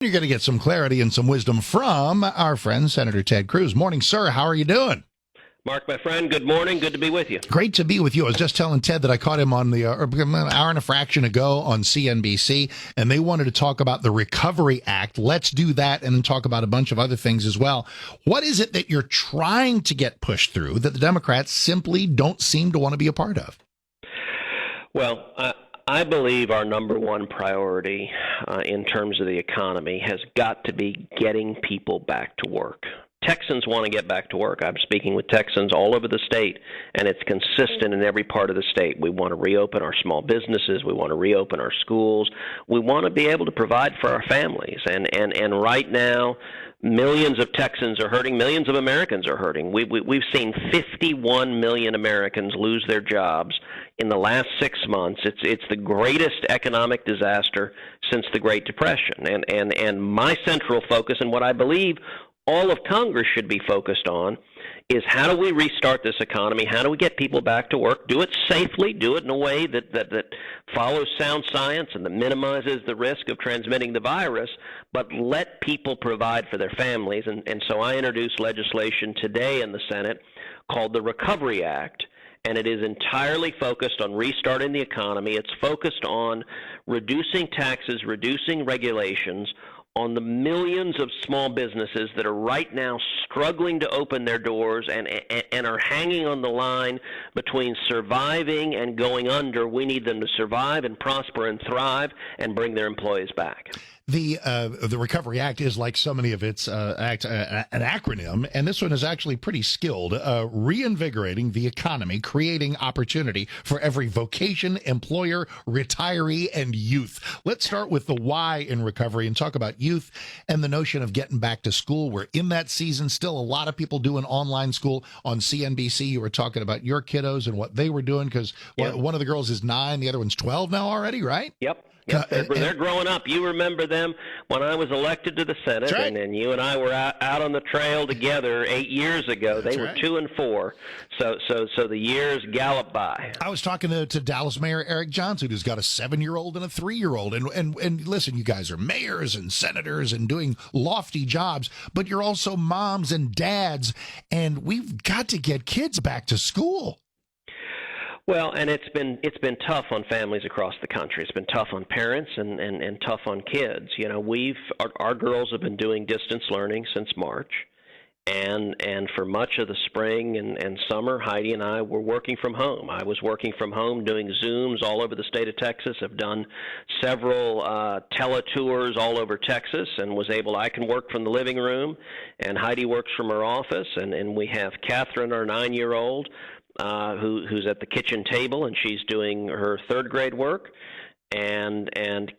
You're going to get some clarity and some wisdom from our friend, Senator Ted Cruz. Morning, sir. How are you doing? Mark, my friend, good morning. Good to be with you. Great to be with you. I was just telling Ted that I caught him on the an hour and a fraction ago on CNBC, and they wanted to talk about the Recovery Act. Let's do that and then talk about a bunch of other things as well. What is it that you're trying to get pushed through that the Democrats simply don't seem to want to be a part of? Well, I believe our number one priority in terms of the economy has got to be getting people back to work. Texans want to get back to work. I'm speaking with Texans all over the state, and it's consistent in every part of the state. We want to reopen our small businesses. We want to reopen our schools. We want to be able to provide for our families. And right now, millions of Texans are hurting. Millions of Americans are hurting. We've seen 51 million Americans lose their jobs in the last 6 months. It's the greatest economic disaster since the Great Depression. And my central focus, and what I believe all of Congress should be focused on, is how do we restart this economy? How do we get people back to work? Do it safely. Do it in a way that follows sound science and that minimizes the risk of transmitting the virus, but let people provide for their families. And so I introduced legislation today in the Senate called the Recovery Act, and it is entirely focused on restarting the economy. It's focused on reducing taxes, reducing regulations, on the millions of small businesses that are right now struggling to open their doors and are hanging on the line between surviving and going under. We need them to survive and prosper and thrive and bring their employees back. The Recovery Act is, like so many of its acts, an acronym, and this one is actually pretty skilled. Reinvigorating the economy, creating opportunity for every vocation, employer, retiree, and youth. Let's start with the why in recovery and talk about youth and the notion of getting back to school. We're in that season. Still a lot of people doing online school. On CNBC, you were talking about your kiddos and what they were doing because one of the girls is 9, the other one's 12 now already, right? Yep. Yep, they're growing up. You remember them when I was elected to the Senate, right. and you and I were out on the trail together 8 years ago. They were 2 and 4, so the years gallop by. I was talking to Dallas Mayor Eric Johnson, who's got a 7-year-old and a 3-year-old, and listen, you guys are mayors and senators and doing lofty jobs, but you're also moms and dads, and we've got to get kids back to school. Well, and it's been tough on families across the country. It's been tough on parents and tough on kids. You know, our girls have been doing distance learning since March, and for much of the spring and summer, Heidi and I were working from home. I was working from home doing Zooms all over the state of Texas. I've done several teletours all over Texas, and I can work from the living room, and Heidi works from her office, and we have Catherine, our 9-year-old. Who's at the kitchen table, and she's doing her 3rd grade work, and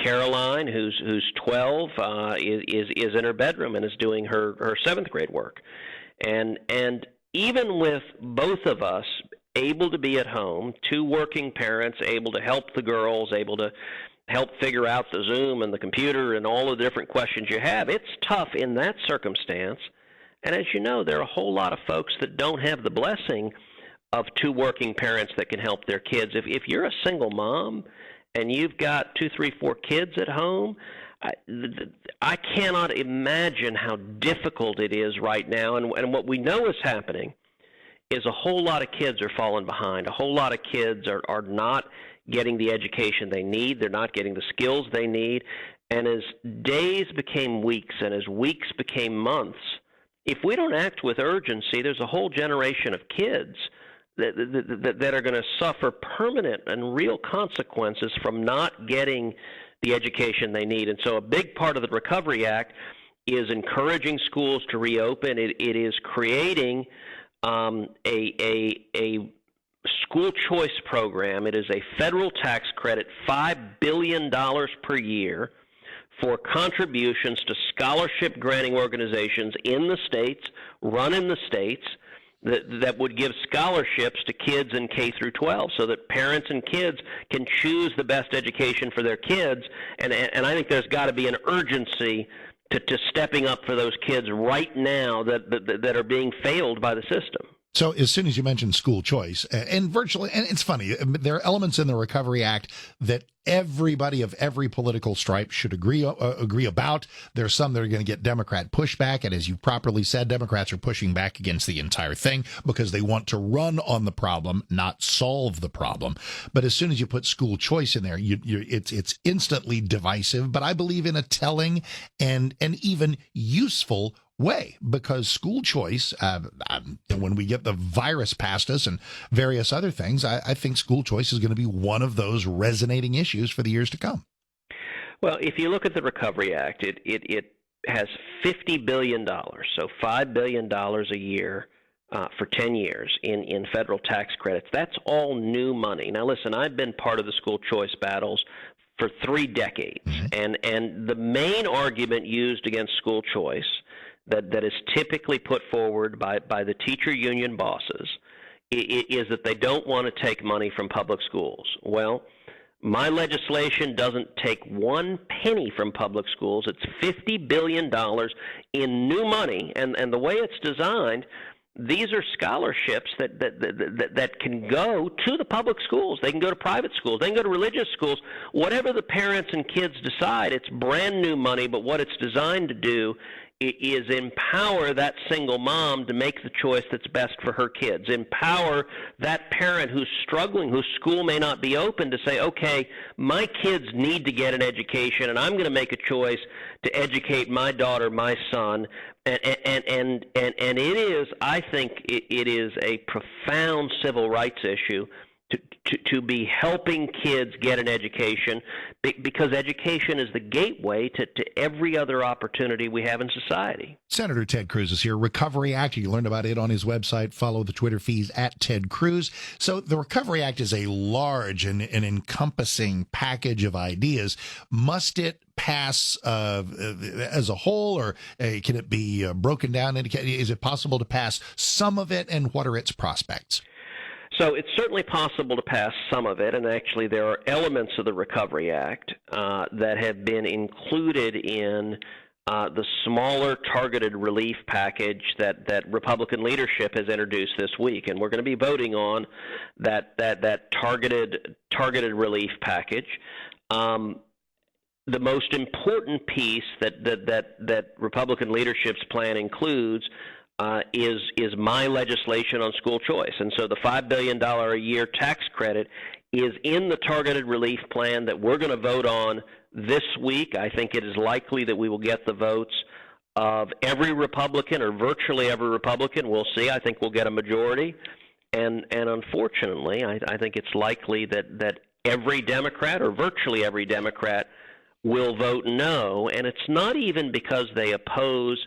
Caroline, who's 12, is in her bedroom and is doing her 7th grade work, and even with both of us able to be at home, 2 working parents able to help the girls, able to help figure out the Zoom and the computer and all the different questions you have, it's tough in that circumstance. And as you know, there are a whole lot of folks that don't have the blessing of 2 working parents that can help their kids. If you're a single mom and you've got 2, 3, 4 kids at home, I cannot imagine how difficult it is right now. And what we know is happening is a whole lot of kids are falling behind. A whole lot of kids are not getting the education they need. They're not getting the skills they need. And as days became weeks and as weeks became months, if we don't act with urgency, there's a whole generation of kids that are going to suffer permanent and real consequences from not getting the education they need. And so a big part of the Recovery Act is encouraging schools to reopen. It is creating a school choice program. It is a federal tax credit, $5 billion per year, for contributions to scholarship granting organizations in the states, run in the states, that would give scholarships to kids in K through 12 so that parents and kids can choose the best education for their kids. And I think there's got to be an urgency to stepping up for those kids right now that are being failed by the system. So as soon as you mentioned school choice, and virtually, and it's funny, there are elements in the Recovery Act that everybody of every political stripe should agree about. There's some that are going to get Democrat pushback, and as you properly said, Democrats are pushing back against the entire thing because they want to run on the problem, not solve the problem. But as soon as you put school choice in there, it's instantly divisive. But I believe in a telling and even useful way, because school choice, when we get the virus past us and various other things, I think school choice is going to be one of those resonating issues for the years to come. Well, if you look at the Recovery Act, it has $50 billion, so $5 billion a year for 10 years in federal tax credits. That's all new money. Now, listen, I've been part of the school choice battles for 3 decades, and the main argument used against school choice that is typically put forward by the teacher union bosses is that they don't want to take money from public schools. Well, my legislation doesn't take 1 penny from public schools. It's $50 billion in new money, and the way it's designed, these are scholarships that can go to the public schools. They can go to private schools. They can go to religious schools. Whatever the parents and kids decide, it's brand new money, but what it's designed to do is empower that single mom to make the choice that's best for her kids. Empower that parent who's struggling, whose school may not be open, to say, okay, my kids need to get an education, and I'm going to make a choice to educate my daughter, my son. And it is, I think, it is a profound civil rights issue to be helping kids get an education, because education is the gateway to every other opportunity we have in society. Senator Ted Cruz is here. Recovery Act, you learned about it on his website. Follow the Twitter feeds at Ted Cruz. So the Recovery Act is a large and encompassing package of ideas. Must it pass as a whole, or can it be broken down? Is it possible to pass some of it, and what are its prospects? So it's certainly possible to pass some of it, and actually there are elements of the Recovery Act that have been included in the smaller targeted relief package that Republican leadership has introduced this week, and we're going to be voting on that targeted relief package. The most important piece that Republican leadership's plan includes is my legislation on school choice. And so the $5 billion a year tax credit is in the targeted relief plan that we're going to vote on this week. I think it is likely that we will get the votes of every Republican, or virtually every Republican. We'll see. I think we'll get a majority. And unfortunately, I think it's likely that every Democrat, or virtually every Democrat, will vote no. And it's not even because they oppose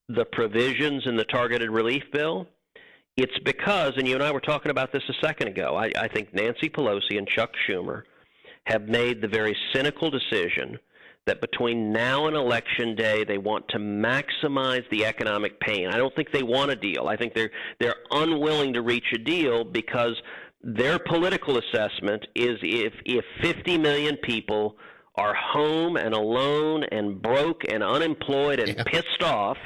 the provisions in the targeted relief bill. It's because, and you and I were talking about this a second ago, I think Nancy Pelosi and Chuck Schumer have made the very cynical decision that between now and Election Day, they want to maximize the economic pain. I don't think they want a deal. I think they're unwilling to reach a deal because their political assessment is if 50 million people are home and alone and broke and unemployed and pissed off,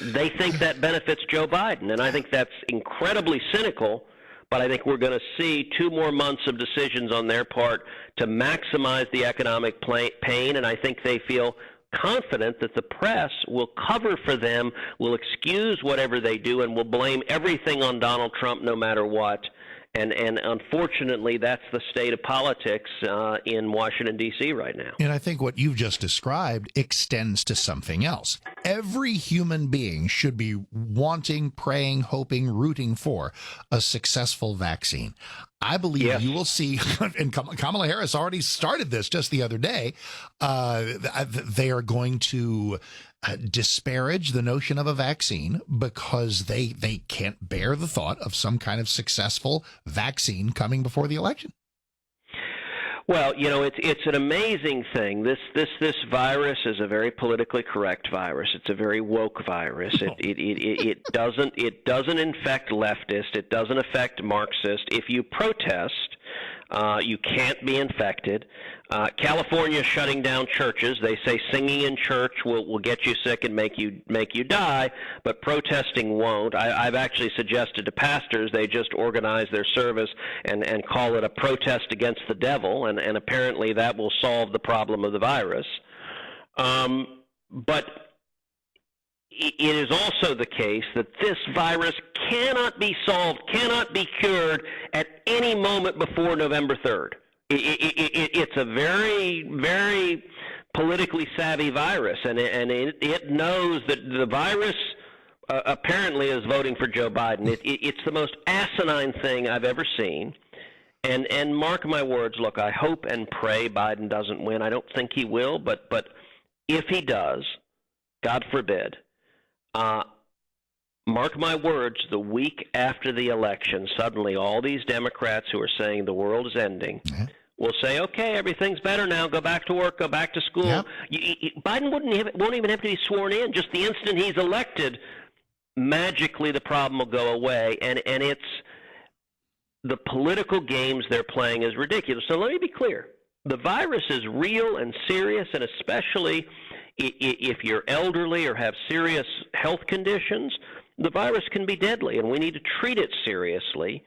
they think that benefits Joe Biden. And I think that's incredibly cynical, but I think we're going to see 2 more months of decisions on their part to maximize the economic pain, and I think they feel confident that the press will cover for them, will excuse whatever they do, and will blame everything on Donald Trump no matter what. And unfortunately, that's the state of politics in Washington, D.C. right now. And I think what you've just described extends to something else. Every human being should be wanting, praying, hoping, rooting for a successful vaccine. I believe you will see, and Kamala Harris already started this just the other day, they are going to disparage the notion of a vaccine because they can't bear the thought of some kind of successful vaccine coming before the election. Well, you know, it's an amazing thing. This virus is a very politically correct virus. It's a very woke virus. It doesn't infect leftists. It doesn't affect Marxists. If you protest, You can't be infected. California shutting down churches. They say singing in church will get you sick and make you die, but protesting won't. I've actually suggested to pastors they just organize their service and call it a protest against the devil, and apparently that will solve the problem of the virus. But it is also the case that this virus cannot be solved, cannot be cured at any moment before November 3rd. It's a very, very politically savvy virus, and it knows that the virus apparently is voting for Joe Biden. It's the most asinine thing I've ever seen. And mark my words, look, I hope and pray Biden doesn't win. I don't think he will, but if he does, God forbid, mark my words, the week after the election, suddenly all these Democrats who are saying the world is ending will say, okay, everything's better now, go back to work, go back to school. Yep. Biden won't even have to be sworn in. Just the instant he's elected, magically the problem will go away. And it's the political games they're playing is ridiculous. So let me be clear. The virus is real and serious, and especially if you're elderly or have serious health conditions, the virus can be deadly, and we need to treat it seriously.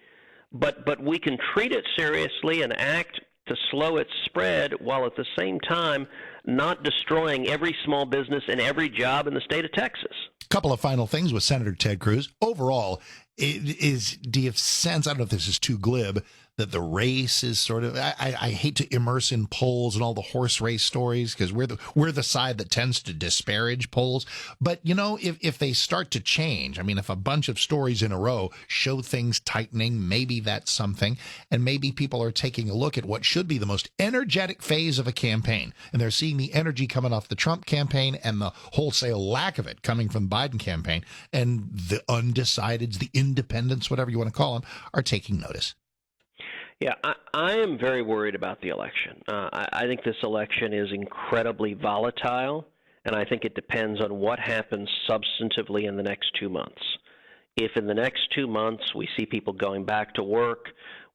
But we can treat it seriously and act to slow its spread while at the same time not destroying every small business and every job in the state of Texas. A couple of final things with Senator Ted Cruz. Overall, do you sense, I don't know if this is too glib, that the race is sort of, I hate to immerse in polls and all the horse race stories because we're the side that tends to disparage polls. But, you know, if they start to change, I mean, if a bunch of stories in a row show things tightening, maybe that's something. And maybe people are taking a look at what should be the most energetic phase of a campaign. And they're seeing the energy coming off the Trump campaign and the wholesale lack of it coming from the Biden campaign. And the undecideds, the independents, whatever you want to call them, are taking notice. Yeah, I am very worried about the election. I think this election is incredibly volatile, and I think it depends on what happens substantively in the next 2 months. If in the next 2 months we see people going back to work,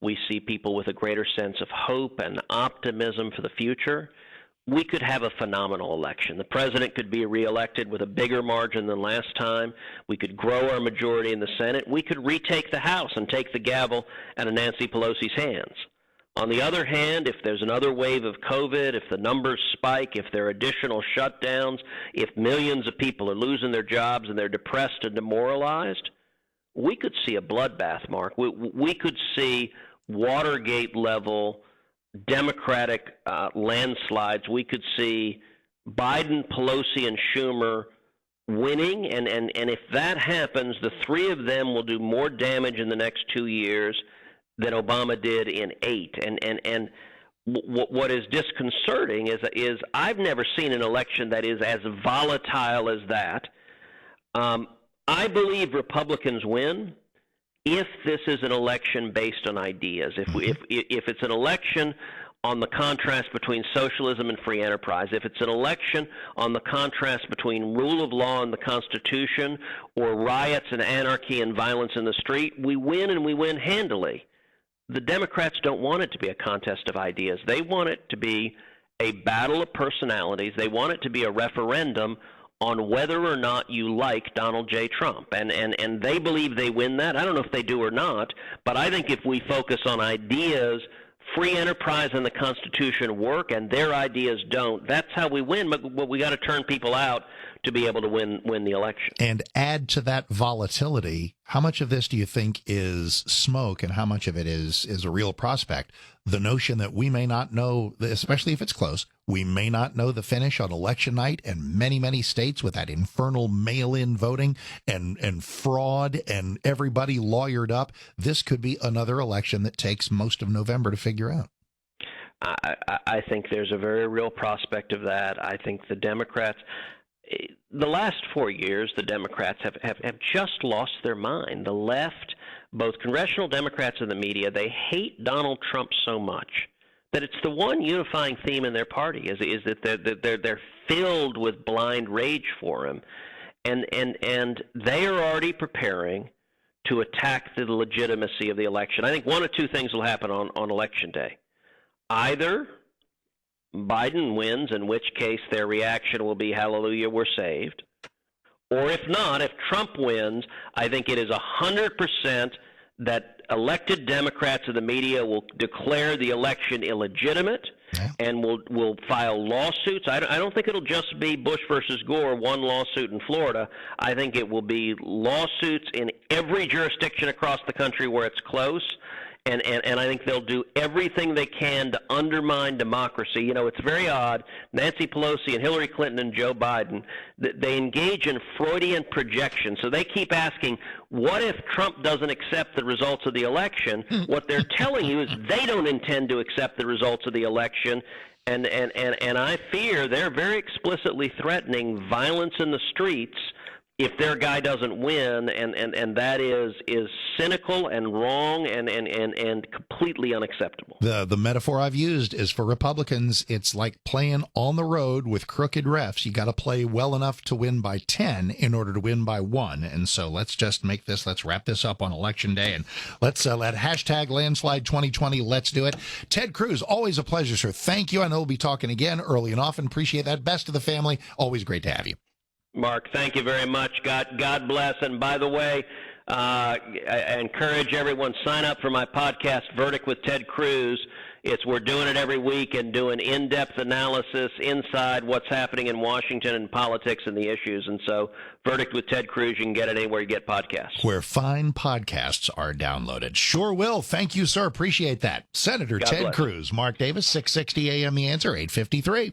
we see people with a greater sense of hope and optimism for the future, we could have a phenomenal election. The president could be reelected with a bigger margin than last time. We could grow our majority in the Senate. We could retake the House and take the gavel out of Nancy Pelosi's hands. On the other hand, if there's another wave of COVID, if the numbers spike, if there are additional shutdowns, if millions of people are losing their jobs and they're depressed and demoralized, we could see a bloodbath, Mark. We could see Watergate-level Democratic landslides. We could see Biden, Pelosi, and Schumer winning, and if that happens, the three of them will do more damage in the next 2 years than Obama did in 8. And what is disconcerting is I've never seen an election that is as volatile as that. I believe Republicans win if this is an election based on ideas, if it's an election on the contrast between socialism and free enterprise, if it's an election on the contrast between rule of law and the Constitution or riots and anarchy and violence in the street, we win, and we win handily. The Democrats don't want it to be a contest of ideas. They want it to be a battle of personalities. They want it to be a referendum on whether or not you like Donald J. Trump. And they believe they win that. I don't know if they do or not, but I think if we focus on ideas, free enterprise and the Constitution work, and their ideas don't, that's how we win. But we got to turn people out to be able to win the election. And add to that volatility, how much of this do you think is smoke and how much of it is a real prospect? The notion that we may not know, especially if it's close, we may not know the finish on election night, and many, many states with that infernal mail-in voting and fraud and everybody lawyered up. This could be another election that takes most of November to figure out. I think there's a very real prospect of that. I think the Democrats, the last 4 years, the Democrats have just lost their mind. The left, both congressional Democrats and the media, they hate Donald Trump so much that it's the one unifying theme in their party is that they're filled with blind rage for him, and they are already preparing to attack the legitimacy of the election. I think one of two things will happen on Election Day. Either Biden wins, in which case their reaction will be, hallelujah, we're saved. Or if not, if Trump wins, I think it is 100% that elected Democrats of the media will declare the election illegitimate and will file lawsuits. I don't think it'll just be Bush versus Gore, one lawsuit in Florida. I think it will be lawsuits in every jurisdiction across the country where it's close. And I think they'll do everything they can to undermine democracy. You know, it's very odd. Nancy Pelosi and Hillary Clinton and Joe Biden, they engage in Freudian projection. So they keep asking, what if Trump doesn't accept the results of the election? What they're telling you is they don't intend to accept the results of the election. And I fear they're very explicitly threatening violence in the streets if their guy doesn't win, and that is cynical and wrong and completely unacceptable. The metaphor I've used is for Republicans, it's like playing on the road with crooked refs. You got to play well enough to win by 10 in order to win by 1. And so let's wrap this up on Election Day, and let's let hashtag landslide 2020. Let's do it. Ted Cruz, always a pleasure, sir. Thank you. I know we'll be talking again early and often. Appreciate that. Best of the family. Always great to have you. Mark, thank you very much. God bless. And by the way, I encourage everyone, sign up for my podcast, Verdict with Ted Cruz. We're doing it every week and doing in-depth analysis inside what's happening in Washington and politics and the issues. And so Verdict with Ted Cruz, you can get it anywhere you get podcasts. Where fine podcasts are downloaded. Sure will. Thank you, sir. Appreciate that. Senator Ted Cruz, Mark Davis, 660 AM The Answer, 853.